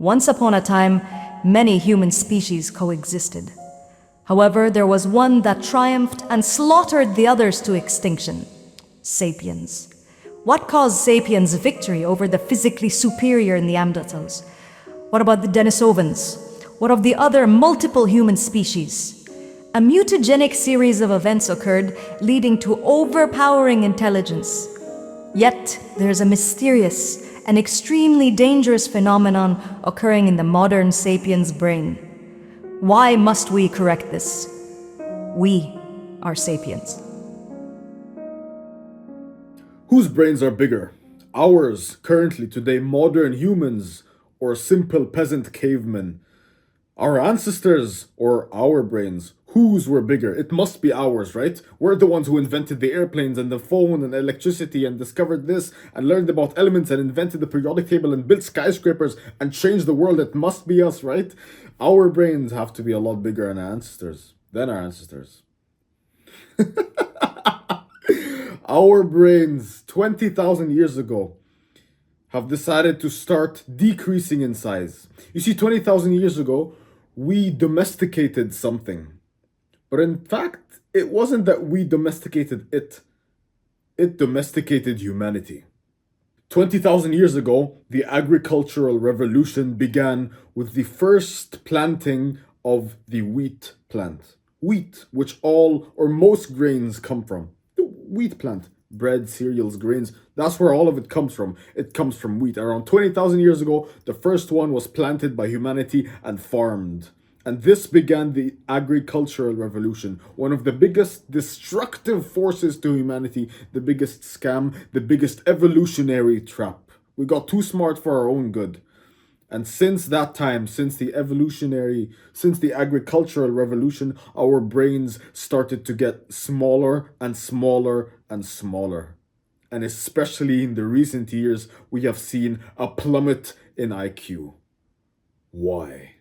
Once upon a time, many human species coexisted. However, there was one that triumphed and slaughtered the others to extinction: sapiens. What caused sapiens' victory over the physically superior Neanderthals? What about the Denisovans? What of the other multiple human species? A mutagenic series of events occurred, leading to overpowering intelligence. Yet, there's a mysterious and extremely dangerous phenomenon occurring in the modern sapiens' brain. Why must we correct this? We are sapiens. Whose brains are bigger? Ours, currently, today, modern humans, or simple peasant cavemen? Our ancestors, or our brains? Whose were bigger? It must be ours, right? We're the ones who invented the airplanes and the phone and electricity and discovered this and learned about elements and invented the periodic table and built skyscrapers and changed the world. It must be us, right? Our brains have to be a lot bigger than our ancestors. Our brains, 20,000 years ago, have decided to start decreasing in size. You see, 20,000 years ago, we domesticated something. But in fact, it wasn't that we domesticated it domesticated humanity. 20,000 years ago, the agricultural revolution began with the first planting of the wheat plant. Wheat, which all or most grains come from. The wheat plant. Bread, cereals, grains, that's where all of it comes from. It comes from wheat. Around 20,000 years ago, the first one was planted by humanity and farmed. And this began the agricultural revolution, one of the biggest destructive forces to humanity, the biggest scam, the biggest evolutionary trap. We got too smart for our own good. And since that time, since the agricultural revolution, our brains started to get smaller and smaller and smaller. And especially in the recent years, we have seen a plummet in IQ. Why?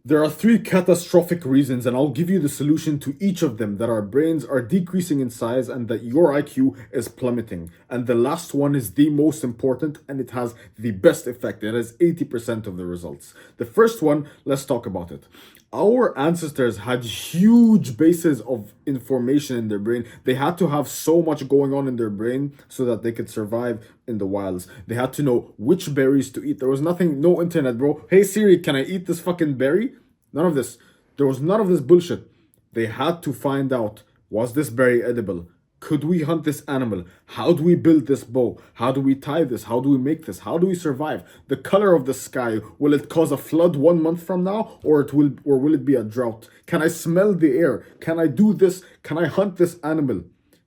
There are 3 catastrophic reasons, and I'll give you the solution to each of them, that our brains are decreasing in size and that your IQ is plummeting. And the last one is the most important, and it has the best effect. It has 80% of the results. The first one, let's talk about it. Our ancestors had huge bases of information in their brain. They had to have so much going on in their brain so that they could survive in the wilds. They had to know which berries to eat. There was nothing, no internet, bro. Hey Siri, can I eat this fucking berry? None of this. There was none of this bullshit. They had to find out, was this berry edible? Could we hunt this animal? How do we build this bow? How do we tie this? How do we make this? How do we survive? The color of the sky, will it cause a flood 1 month from now, or will it be a drought? Can I smell the air? Can I do this? Can I hunt this animal?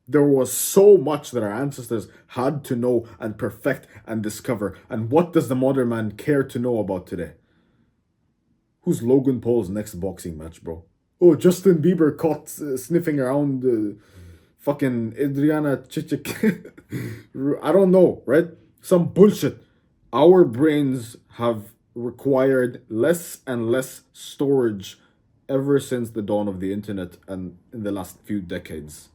There was so much that our ancestors had to know and perfect and discover. And what does the modern man care to know about today? Who's Logan Paul's next boxing match, bro? Oh, Justin Bieber caught sniffing around fucking Adriana Chichik. I don't know, right? Some bullshit. Our brains have required less and less storage ever since the dawn of the internet and in the last few decades.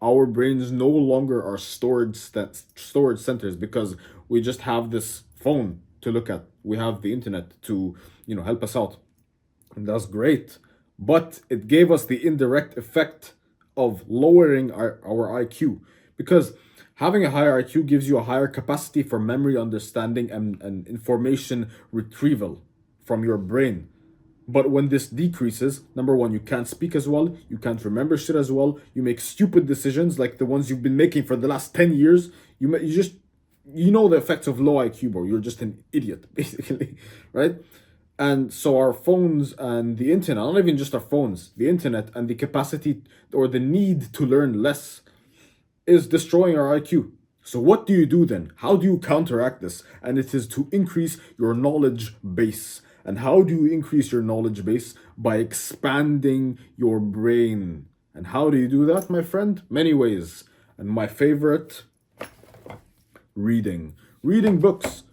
Our brains no longer are storage centers because we just have this phone to look at. We have the internet to, help us out. And that's great. But it gave us the indirect effect of lowering our IQ, because having a higher IQ gives you a higher capacity for memory understanding and information retrieval from your brain. But when this decreases, number one, you can't speak as well, you can't remember shit as well, you make stupid decisions like the ones you've been making for the last 10 years. You know the effects of low IQ, bro. You're just an idiot, basically, right? And so our phones and the internet, not even just our phones, the internet and the capacity or the need to learn less is destroying our IQ. So what do you do then? How do you counteract this? And it is to increase your knowledge base. And how do you increase your knowledge base? By expanding your brain. And how do you do that, my friend? Many ways. And my favorite, reading. Reading books,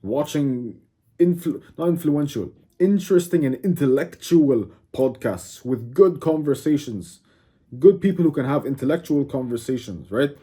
watching not influential, interesting and intellectual podcasts with good conversations, good people who can have intellectual conversations, right?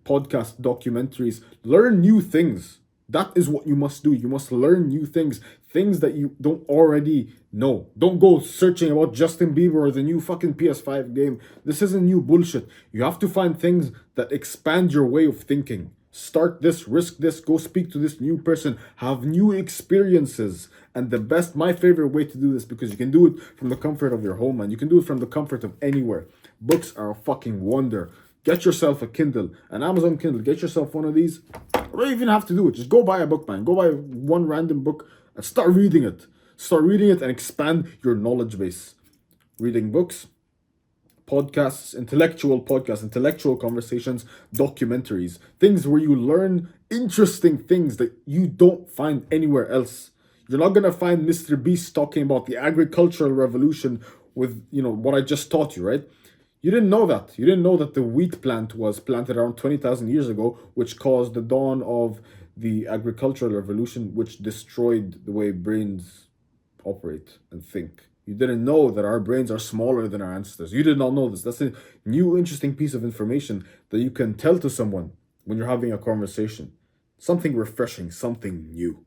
Podcast, documentaries, learn new things. That is what you must do. You must learn new things. things that you don't already know. Don't go searching about Justin Bieber or the new fucking PS5 game. This isn't new bullshit. You have to find things that expand your way of thinking. Start this, risk this, go speak to this new person, have new experiences. And the best, my favorite way to do this, because you can do it from the comfort of your home and you can do it from the comfort of anywhere. Books are a fucking wonder. Get yourself a Kindle, an Amazon Kindle. Get yourself one of these. You don't even have to do it. Just go buy a book, man. Go buy one random book and start reading it. Start reading it and expand your knowledge base. Reading books, podcasts, intellectual conversations, documentaries, things where you learn interesting things that you don't find anywhere else. You're not gonna find Mr. Beast talking about the agricultural revolution with, what I just taught you, right? You didn't know that. You didn't know that the wheat plant was planted around 20,000 years ago, which caused the dawn of the agricultural revolution, which destroyed the way brains operate and think. You didn't know that our brains are smaller than our ancestors. You did not know this. That's a new, interesting piece of information that you can tell to someone when you're having a conversation. Something refreshing, something new.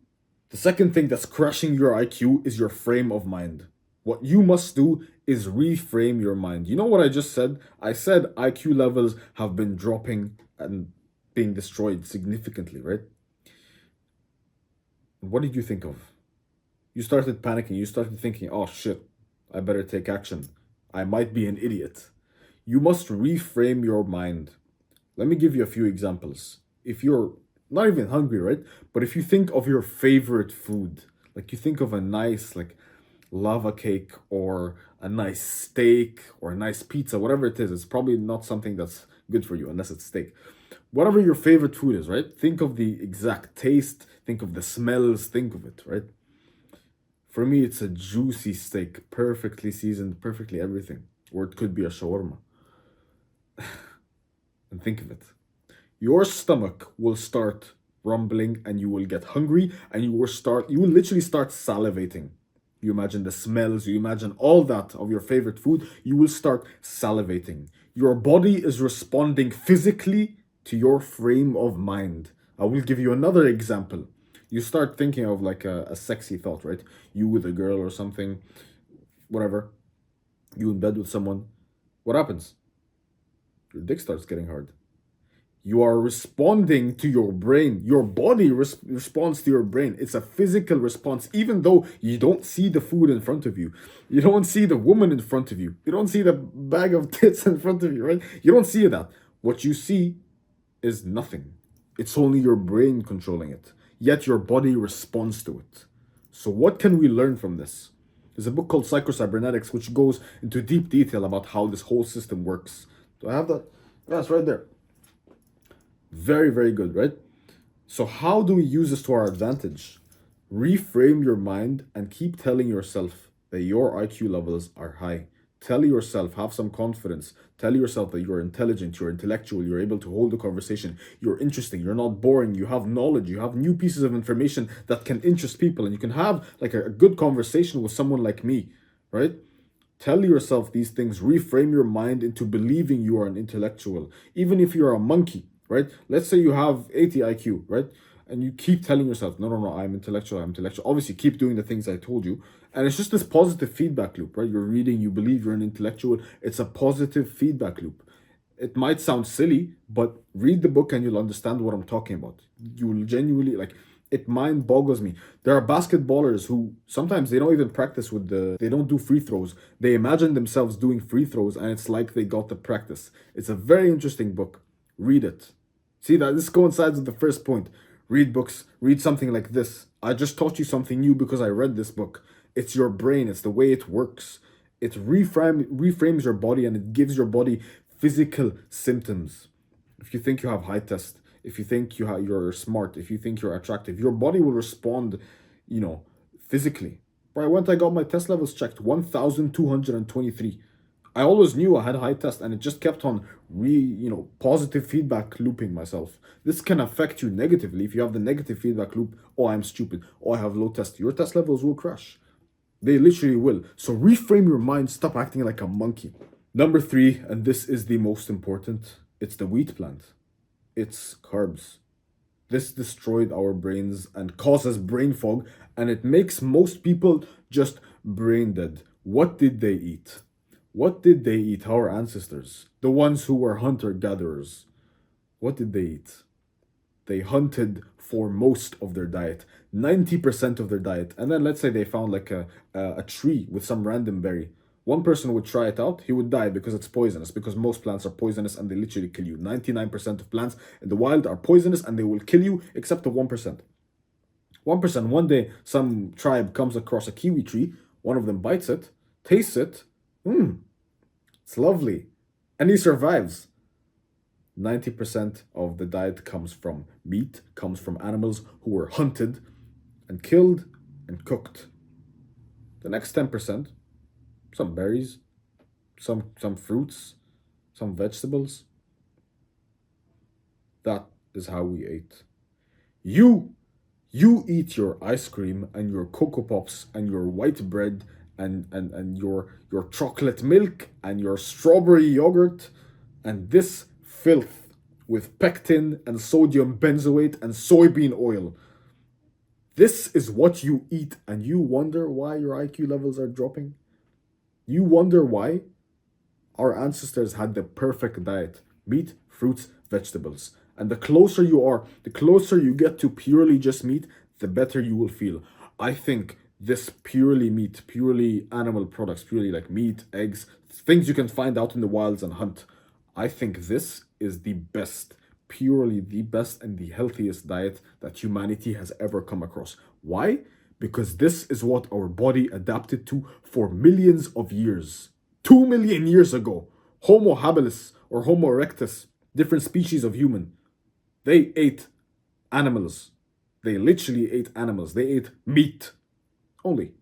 The second thing that's crashing your IQ is your frame of mind. What you must do is reframe your mind. You know what I just said? I said IQ levels have been dropping and being destroyed significantly, right? What did you think of? You started panicking. You started thinking, oh shit, I better take action. I might be an idiot. You must reframe your mind. Let me give you a few examples. If you're not even hungry, right? But if you think of your favorite food, like you think of a nice, like, lava cake or a nice steak or a nice pizza, whatever it is, it's probably not something that's good for you unless it's steak. Whatever your favorite food is, right? Think of the exact taste, think of the smells, think of it, right? For me, it's a juicy steak, perfectly seasoned, perfectly everything. Or it could be a shawarma. And think of it. Your stomach will start rumbling and you will get hungry and you will literally start salivating. You imagine the smells, you imagine all that of your favorite food, you will start salivating. Your body is responding physically to your frame of mind. I will give you another example. You start thinking of like a sexy thought, right? You with a girl or something, whatever. You in bed with someone. What happens? Your dick starts getting hard. You are responding to your brain. Your body responds to your brain. It's a physical response, even though you don't see the food in front of you. You don't see the woman in front of you. You don't see the bag of tits in front of you, right? You don't see that. What you see is nothing. It's only your brain controlling it. Yet your body responds to it. So what can we learn from this? There's a book called Psycho-Cybernetics, which goes into deep detail about how this whole system works. Do I have that? Yeah, it's right there. Very, very good, right? So how do we use this to our advantage? Reframe your mind and keep telling yourself that your IQ levels are high. Tell yourself, have some confidence. Tell yourself that you're intelligent, you're intellectual, you're able to hold a conversation, you're interesting, you're not boring, you have knowledge, you have new pieces of information that can interest people, and you can have like a good conversation with someone like me, right? Tell yourself these things, reframe your mind into believing you are an intellectual, even if you're a monkey, right? Let's say you have 80 IQ, right? And you keep telling yourself, no, I'm intellectual, I'm intellectual. Obviously, keep doing the things I told you. And it's just this positive feedback loop, right? You're reading, you believe you're an intellectual. It's a positive feedback loop. It might sound silly, but read the book and you'll understand what I'm talking about. You will genuinely, like, it mind boggles me. There are basketballers who sometimes they don't even practice they don't do free throws. They imagine themselves doing free throws and it's like they got the practice. It's a very interesting book. Read it. See that this coincides with the first point. Read books, read something like this. I just taught you something new because I read this book. It's your brain, it's the way it works. It reframes your body and it gives your body physical symptoms. If you think you have high test, if you think you're smart, if you think you're attractive, your body will respond, physically. But I got my test levels checked, 1,223. I always knew I had a high test and it just kept on positive feedback looping myself. This can affect you negatively if you have the negative feedback loop. Oh, I'm stupid. Oh, I have low test. Your test levels will crash. They literally will. So reframe your mind. Stop acting like a monkey. Number 3, and this is the most important, it's the wheat plant. It's carbs. This destroyed our brains and causes brain fog, and it makes most people just brain dead. What did they eat? What did they eat, our ancestors? The ones who were hunter gatherers. What did they eat? They hunted for most of their diet, 90% of their diet. And then let's say they found like a tree with some random berry. One person would try it out, he would die because it's poisonous, because most plants are poisonous and they literally kill you. 99% of plants in the wild are poisonous and they will kill you except the 1%. 1%, one day some tribe comes across a kiwi tree, one of them bites it, tastes it, it's lovely, and he survives. 90% of the diet comes from meat, comes from animals who were hunted and killed and cooked. The next 10%, some berries, some fruits, some vegetables. That is how we ate. You eat your ice cream and your Cocoa Pops and your white bread and your chocolate milk and your strawberry yogurt and this filth with pectin and sodium benzoate and soybean oil. This is what you eat, and you wonder why your IQ levels are dropping? You wonder why? Our ancestors had the perfect diet: meat, fruits, vegetables. And the closer you are, the closer you get to purely just meat, the better you will feel. I think this purely meat, purely animal products, purely like meat, eggs, things you can find out in the wilds and hunt, I think this is the best, purely the best and the healthiest diet that humanity has ever come across. Why? Because this is what our body adapted to for millions of years. 2 million years ago, Homo habilis or Homo erectus, different species of human, they ate animals. They literally ate animals. They ate meat only.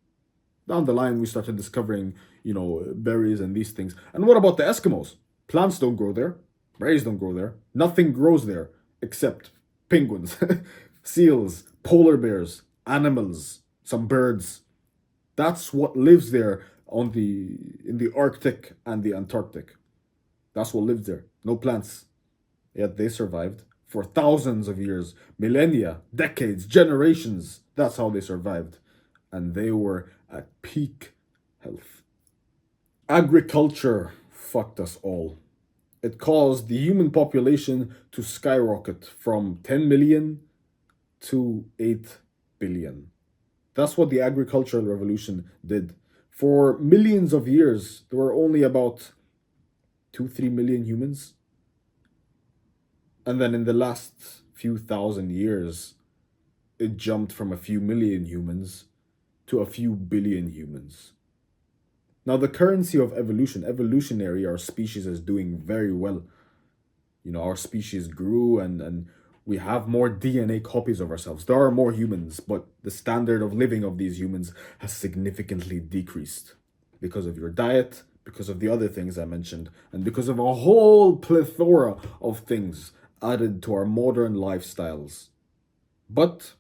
Down the line, we started discovering, berries and these things. And what about the Eskimos? Plants don't grow there. Berries don't grow there. Nothing grows there except penguins, seals, polar bears, animals, some birds. That's what lives there in the Arctic and the Antarctic. That's what lives there. No plants. Yet they survived for thousands of years, millennia, decades, generations. That's how they survived. And they were at peak health. Agriculture fucked us all. It caused the human population to skyrocket from 10 million to 8 billion. That's what the agricultural revolution did. For millions of years, there were only about 2-3 million humans. And then in the last few thousand years, it jumped from a few million humans to a few billion humans. Now, the currency of evolution, evolutionary, our species is doing very well. Our species grew and we have more DNA copies of ourselves. There are more humans, but the standard of living of these humans has significantly decreased because of your diet, because of the other things I mentioned, and because of a whole plethora of things added to our modern lifestyles. But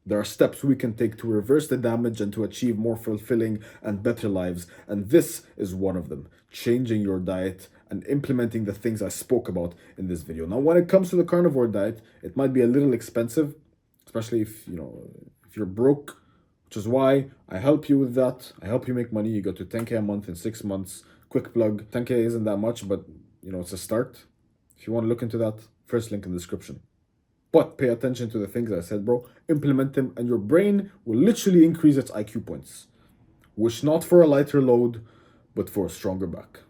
there are steps we can take to reverse the damage and to achieve more fulfilling and better lives, and this is one of them: changing your diet and implementing the things I spoke about in this video. Now, when it comes to the carnivore diet, it might be a little expensive, especially if you're broke, which is why I help you with that. I help you make money. You go to 10K a month in 6 months. Quick plug: 10K isn't that much, but it's a start. If you want to look into that, first link in the description. But pay attention to the things I said, bro. Implement them, and your brain will literally increase its IQ points. Wish not for a lighter load, but for a stronger back.